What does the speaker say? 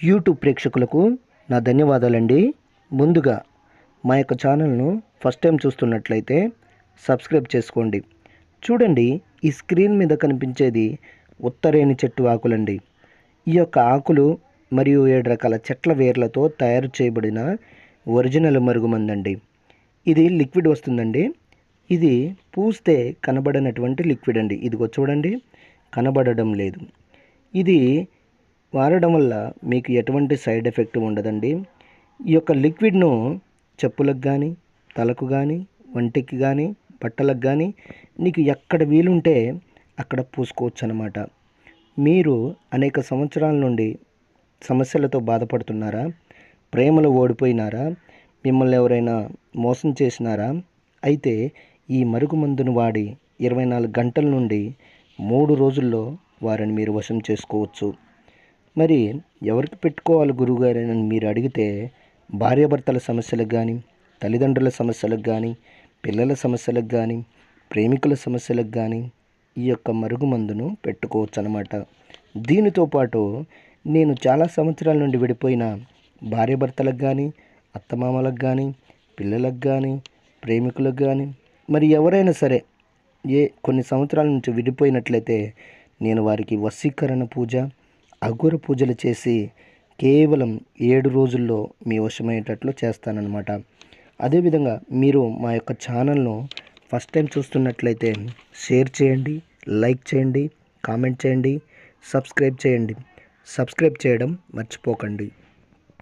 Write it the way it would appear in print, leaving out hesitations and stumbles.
YouTube ప్రేక్షకులకు నా ధన్యవాదాలండి. ముందుగా మా యొక్క ఛానల్ను ఫస్ట్ టైం చూస్తున్నట్లయితే సబ్స్క్రైబ్ చేసుకోండి. చూడండి, ఈ స్క్రీన్ మీద కనిపించేది ఉత్తరేణి చెట్టు ఆకులండి. ఈ యొక్క ఆకులు మరియు 7 రకాల చెట్ల వేర్లతో తయారు చేయబడిన ఒరిజినల్ మరుగుమందండి. ఇది లిక్విడ్ వస్తుందండి. ఇది పూస్తే కనబడనటువంటి లిక్విడ్ అండి. ఇదిగో చూడండి, కనబడడం లేదు. ఇది వాడడం వల్ల మీకు ఎటువంటి సైడ్ ఎఫెక్ట్ ఉండదండి. ఈ యొక్క లిక్విడ్ను చెప్పులకు కానీ, తలకు కానీ, వంటికి కానీ, బట్టలకు కానీ నీకు ఎక్కడ వీలుంటే అక్కడ పూసుకోవచ్చు అన్నమాట. మీరు అనేక సంవత్సరాల నుండి సమస్యలతో బాధపడుతున్నారా? ప్రేమలో ఓడిపోయినారా? మిమ్మల్ని ఎవరైనా మోసం చేసినారా? అయితే ఈ మరుగుమందును వాడి 24 గంటల నుండి 3 రోజుల్లో వారిని మీరు వశం చేసుకోవచ్చు. మరి ఎవరికి పెట్టుకోవాలి గురువుగారు అని మీరు అడిగితే, భార్యాభర్తల సమస్యలకు కానీ, తల్లిదండ్రుల సమస్యలకు కానీ, పిల్లల సమస్యలకు కానీ, ప్రేమికుల సమస్యలకు కానీ ఈ యొక్క మరుగుమందును పెట్టుకోవచ్చు అన్నమాట. దీనితో పాటు నేను చాలా సంవత్సరాల నుండి విడిపోయిన భార్యాభర్తలకు కానీ, అత్తమామలకు కానీ, పిల్లలకు కానీ, ప్రేమికులకు కానీ, మరి ఎవరైనా సరే కొన్ని సంవత్సరాల నుంచి విడిపోయినట్లయితే నేను వారికి వశీకరణ పూజ, అఘోర పూజలు చేసి కేవలం 7 రోజుల్లో మీ వశమయ్యేటట్లు చేస్తానన్నమాట. అదేవిధంగా మీరు మా యొక్క ఛానల్ను ఫస్ట్ టైం చూస్తున్నట్లయితే షేర్ చేయండి, లైక్ చేయండి, కామెంట్ చేయండి, సబ్స్క్రైబ్ చేయండి. సబ్స్క్రైబ్ చేయడం మర్చిపోకండి.